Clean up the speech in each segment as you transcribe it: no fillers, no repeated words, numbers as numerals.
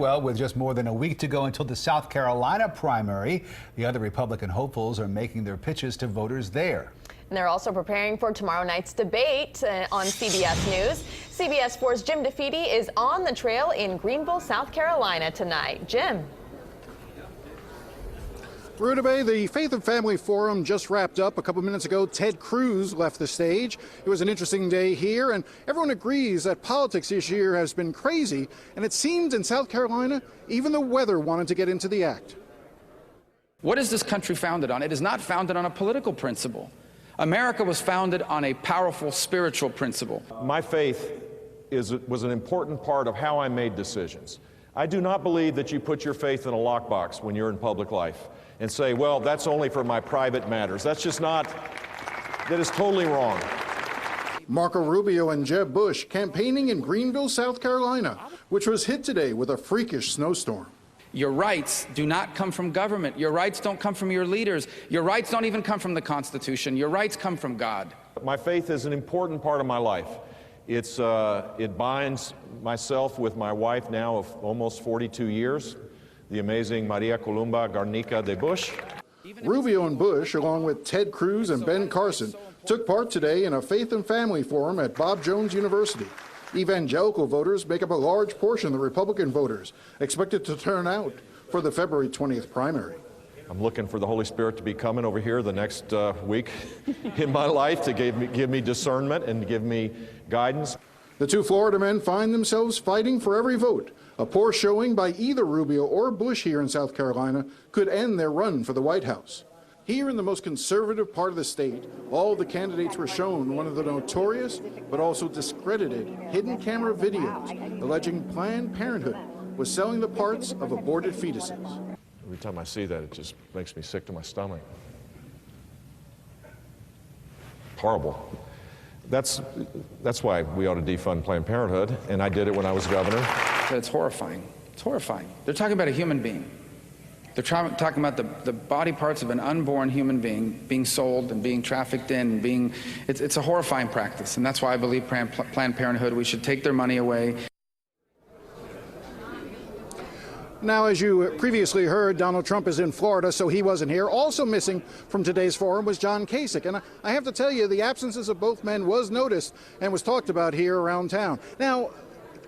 Well, with just more than a week to go until the South Carolina primary, the other Republican hopefuls are making their pitches to voters there. And they're also preparing for tomorrow night's debate on CBS News. CBS 4's Jim DeFede is on the trail in Greenville, South Carolina tonight. Jim. Rutabaga, the Faith and Family Forum just wrapped up a couple minutes ago. Ted Cruz left the stage. It was an interesting day here, and everyone agrees that politics this year has been crazy, and it seems in South Carolina, even the weather wanted to get into the act. What is this country founded on? It is not founded on a political principle. America was founded on a powerful spiritual principle. My faith was an important part of how I made decisions. I do not believe that you put your faith in a lockbox when you're in public life and say, well, that's only for my private matters. That's just not, that is totally wrong. Marco Rubio and Jeb Bush campaigning in Greenville, South Carolina, which was hit today with a freakish snowstorm. Your rights do not come from government. Your rights don't come from your leaders. Your rights don't even come from the Constitution. Your rights come from God. My faith is an important part of my life. It binds myself with my wife now of almost 42 years, the amazing Maria Columba Garnica de Bush. Rubio and Bush, along with Ted Cruz and Ben Carson, took part today in a Faith and Family Forum at Bob Jones University. Evangelical voters make up a large portion of the Republican voters, expected to turn out for the February 20th primary. I'm looking for the Holy Spirit to be coming over here the next week in my life to give me discernment and give me guidance. The two Florida men find themselves fighting for every vote. A poor showing by either Rubio or Bush here in South Carolina could end their run for the White House. Here in the most conservative part of the state, all the candidates were shown one of the notorious but also discredited hidden camera videos alleging Planned Parenthood was selling the parts of aborted fetuses. Every time I see that, it just makes me sick to my stomach. Horrible. That's why we ought to defund Planned Parenthood, and I did it when I was governor. It's horrifying. It's horrifying. They're talking about a human being. They're talking about the body parts of an unborn human being being sold and being trafficked in. It's a horrifying practice, and that's why I believe Planned Parenthood, we should take their money away. Now, as you previously heard, Donald Trump is in Florida, so he wasn't here. Also missing from today's forum was John Kasich. And I have to tell you, the absences of both men was noticed and was talked about here around town. Now,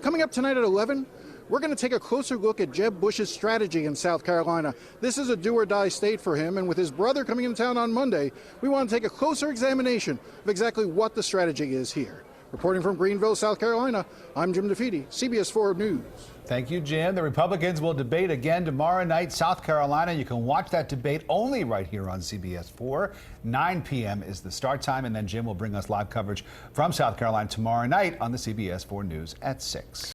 coming up tonight at 11, we're going to take a closer look at Jeb Bush's strategy in South Carolina. This is a do-or-die state for him, and with his brother coming into town on Monday, we want to take a closer examination of exactly what the strategy is here. Reporting from Greenville, South Carolina, I'm Jim DeFede, CBS 4 News. Thank you, Jim. The Republicans will debate again tomorrow night, South Carolina. You can watch that debate only right here on CBS 4. 9 p.m. is the start time, and then Jim will bring us live coverage from South Carolina tomorrow night on the CBS 4 News at 6.